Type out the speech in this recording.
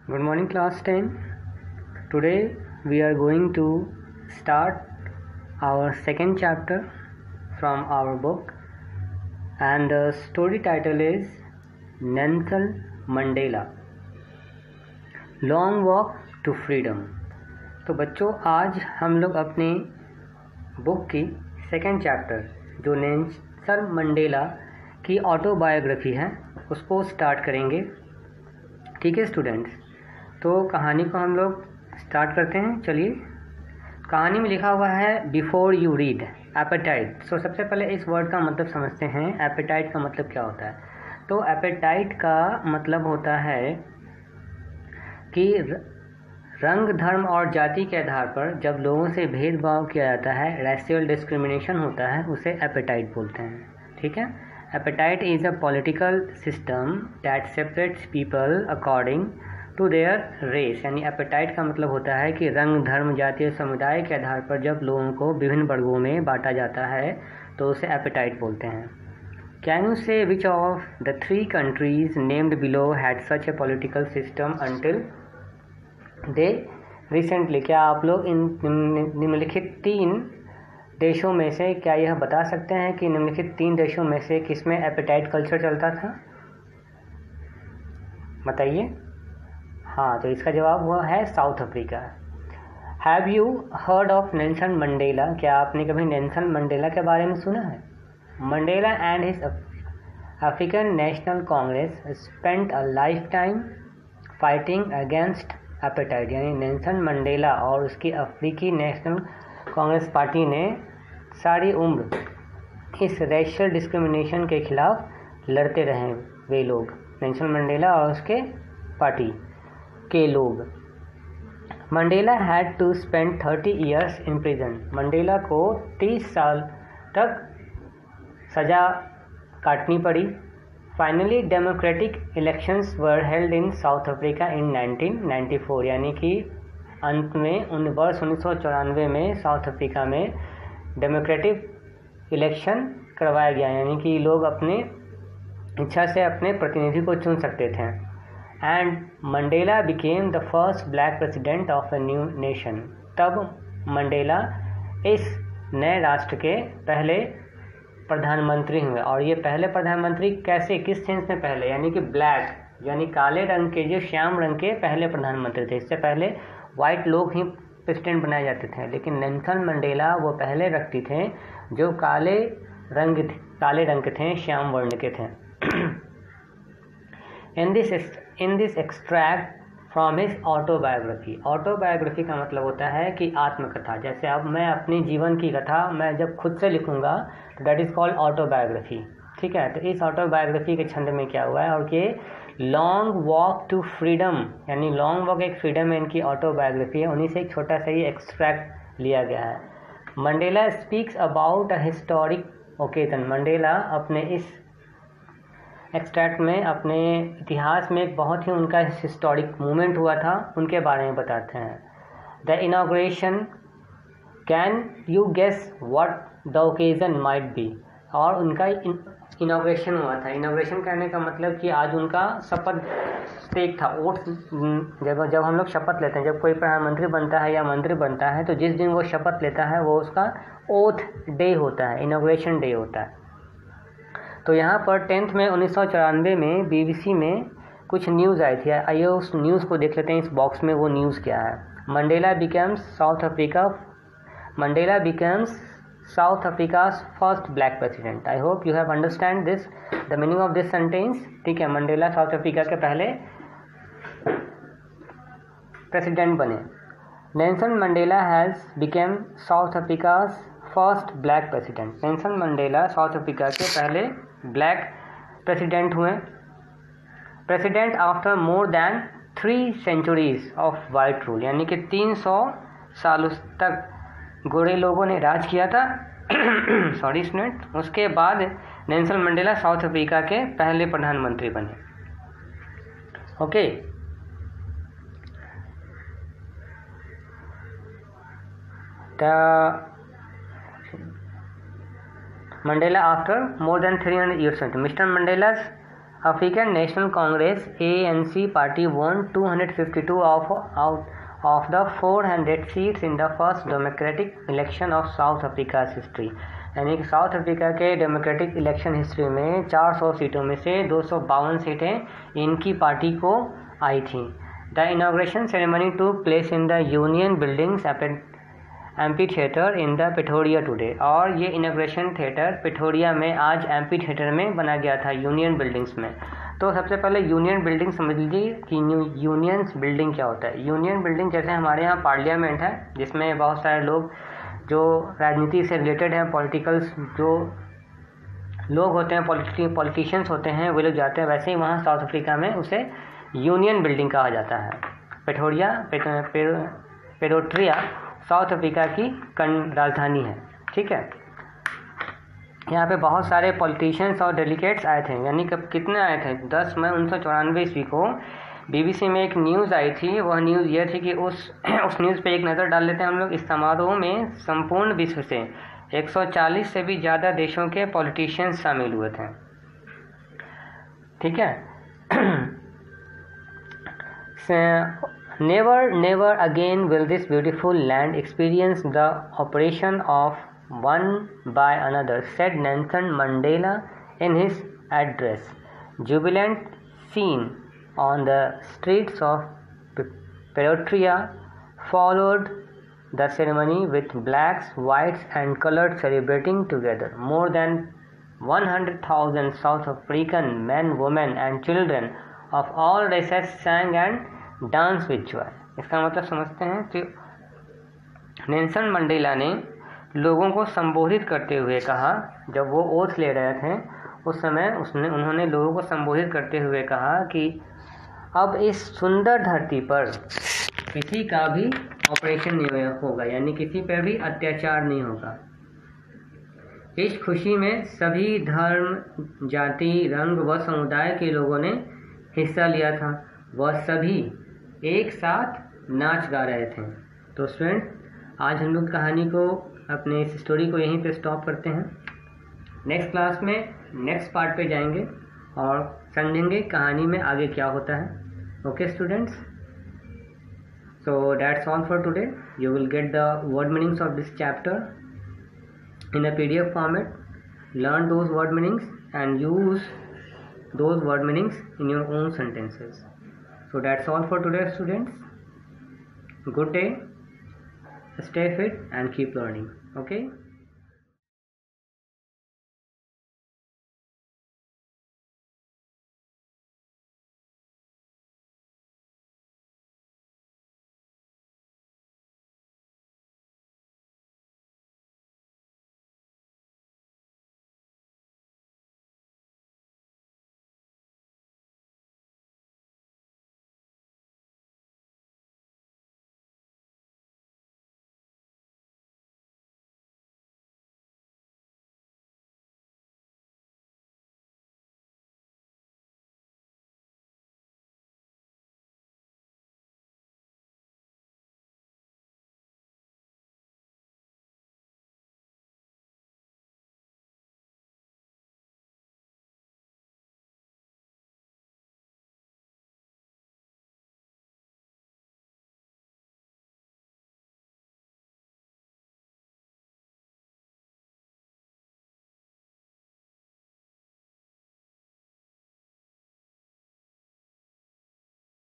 Good morning, class 10. Today we are going to start our second chapter from our book, and the story title is Nelson Mandela Long Walk to Freedom. तो बच्चों, आज हम लोग अपनी book की second chapter जो Nelson Mandela की autobiography है उसको स्टार्ट करेंगे। ठीक है स्टूडेंट्स, तो कहानी को हम लोग स्टार्ट करते हैं। चलिए, कहानी में लिखा हुआ है बिफोर यू रीड एपेटाइट। सो सबसे पहले इस वर्ड का मतलब समझते हैं। एपेटाइट का मतलब क्या होता है? तो एपेटाइट का मतलब होता है कि रंग, धर्म और जाति के आधार पर जब लोगों से भेदभाव किया जाता है, रेशियल डिस्क्रिमिनेशन होता है, उसे एपेटाइट बोलते हैं। ठीक है। Apartheid is a political system that separates people according to their race. यानी एपेटाइट का मतलब होता है कि रंग, धर्म, जातीय समुदाय के आधार पर जब लोगों को विभिन्न वर्गों में बांटा जाता है तो उसे एपेटाइट बोलते हैं। कैन यू से which of the 3 countries named below had such A political system until they recently? क्या आप लोग इन निम्नलिखित 3 देशों में से क्या यह बता सकते हैं कि निम्नलिखित 3 देशों में से किसमें एपेटाइट कल्चर चलता था? बताइए। हाँ, तो इसका जवाब वह है south Africa. Have you heard of Nelson Mandela? क्या आपने कभी नेल्सन मंडेला के बारे में सुना है? Mandela and his African National Congress spent a lifetime fighting against apartheid. यानी नेल्सन मंडेला और उसकी अफ्रीकी नेशनल कांग्रेस पार्टी ने सारी उम्र इस रेशियल डिस्क्रिमिनेशन के खिलाफ लड़ते रहे। वे लोग, नेल्सन मंडेला और उसके पार्टी के लोग। Mandela had to spend 30 years in prison. Mandela को 30 साल तक सज़ा काटनी पड़ी। Finally democratic elections were held in South Africa in 1994। यानी कि अंत में वर्ष 1994 में साउथ अफ्रीका में डेमोक्रेटिक इलेक्शन करवाया गया। यानी कि लोग अपने इच्छा से अपने प्रतिनिधि को चुन सकते थे। And Mandela became the first black president of a new nation. तब मंडेला इस नए राष्ट्र के पहले प्रधानमंत्री हुए। और ये पहले प्रधानमंत्री कैसे, किस सेंस में पहले? यानी कि ब्लैक, यानी काले रंग के, जो श्याम रंग के पहले प्रधानमंत्री थे। इससे पहले वाइट लोग ही प्रेसिडेंट बनाए जाते थे, लेकिन नेल्सन मंडेला वो पहले व्यक्ति थे जो काले रंग के थे, श्याम वर्ण के थे। In this extract from his autobiography। Autobiography का मतलब होता है कि आत्मकथा। जैसे अब मैं अपनी जीवन की कथा मैं जब खुद से लिखूंगा तो दैट इज़ कॉल्ड ऑटोबायोग्राफी। ठीक है। तो इस ऑटोबायोग्राफी के छंद में क्या हुआ है, और कि लॉन्ग वॉक टू फ्रीडम, यानी लॉन्ग वॉक एक फ्रीडम है इनकी ऑटोबायोग्राफी है, उन्हीं से एक छोटा सा ही एक्सट्रैक्ट लिया गया है। Mandela speaks about a historic occasion. Mandela अपने इस एक्सट्रैक्ट में अपने इतिहास में एक बहुत ही उनका हिस्टोरिक मूवमेंट हुआ था, उनके बारे में बताते हैं। The inauguration, can you guess what the occasion might be? और उनका इनाग्रेशन हुआ था। इनाग्रेशन करने का मतलब कि आज उनका शपथ टेक था। ओथ, जब हम लोग शपथ लेते हैं, जब कोई प्रधानमंत्री बनता है या मंत्री बनता है, तो जिस दिन वो शपथ लेता है वो उसका ओथ डे होता है, इनाग्रेशन डे होता है। तो यहाँ पर 10th में 1994 में BBC में कुछ न्यूज़ आई थी। आइए उस न्यूज़ को देख लेते हैं। इस बॉक्स में वो न्यूज़ क्या है। Mandela becomes South Africa's first black president. I hope you have understand this, the meaning of this sentence. ठीक है, मंडेला साउथ अफ्रीका के पहले प्रेसिडेंट बने। Nelson Mandela has become South Africa's first black president. Nelson Mandela South Africa के पहले black president हुए। President after more than 3 centuries of white rule. यानी कि 300 सालों तक गोरे लोगों ने राज किया था। Sorry student. उसके बाद नेल्सन मंडेला साउथ अफ्रीका के पहले प्रधानमंत्री बने। Okay. Mandela after more than 300 years. Mr. Mandela's African National Congress ANC party won 252 of the 400 seats in the first democratic election of South Africa's history. यानी कि south Africa के democratic election history में 400 सीटों में से 252 सीटें इनकी party को आई थी. द इनॉग्रेशन सेरेमनी टूक place in the union buildings amphi theatre in the Pithoria today. और ये इनॉग्रेशन थिएटर पिथोरिया में आज एम्पी थिएटर में बना गया था, यूनियन बिल्डिंग्स में. तो सबसे पहले यूनियन बिल्डिंग समझ लीजिए कि यूनियन बिल्डिंग क्या होता है. यूनियन बिल्डिंग जैसे हमारे यहाँ पार्लियामेंट है जिसमें बहुत सारे लोग जो राजनीति से रिलेटेड हैं, पॉलिटिकल्स जो लोग होते हैं, पॉलिटिशियंस होते हैं, वो लोग जाते हैं, वैसे ही वहाँ साउथ अफ्रीका में उसे यूनियन बिल्डिंग कहा जाता है. प्रेटोरिया साउथ अफ्रीका की राजधानी है. ठीक है, यहाँ पे बहुत सारे पॉलिटिशियंस और डेलीगेट्स आए थे. यानी कब कितने आए थे? 10 मई 1994 ईस्वी को BBC में एक न्यूज़ आई थी. वह न्यूज़ ये थी कि उस न्यूज़ पे एक नज़र डाल लेते हैं हम लोग. इस समारोह में संपूर्ण विश्व से 140 से भी ज़्यादा देशों के पॉलिटिशियंस शामिल हुए थे. ठीक है. Never again will this beautiful land experience the oppression of one by another, said Nelson Mandela in his address. Jubilant scene on the streets of Pretoria followed the ceremony with blacks, whites and colored celebrating together. More than 100,000 South African men, women and children of all races sang and danced with joy. इसका मतलब समझते हैं कि Nelson Mandela ने लोगों को संबोधित करते हुए कहा, जब वो ओथ ले रहे थे उस समय उन्होंने लोगों को संबोधित करते हुए कहा कि अब इस सुंदर धरती पर किसी का भी ऑपरेशन नहीं होगा, यानी किसी पर भी अत्याचार नहीं होगा. इस खुशी में सभी धर्म, जाति, रंग व समुदाय के लोगों ने हिस्सा लिया था. वह सभी एक साथ नाच गा रहे थे. तो स्टूडेंट, आज हम लोग कहानी को, अपने इस स्टोरी को यहीं पे स्टॉप करते हैं. नेक्स्ट क्लास में नेक्स्ट पार्ट पे जाएंगे और समझेंगे कहानी में आगे क्या होता है. Okay students, so that's all for today. You will get the word meanings of this chapter in a PDF format. Learn those word meanings and use those word meanings in your own sentences. So that's all for today students. Good day, stay fit and keep learning. Okay.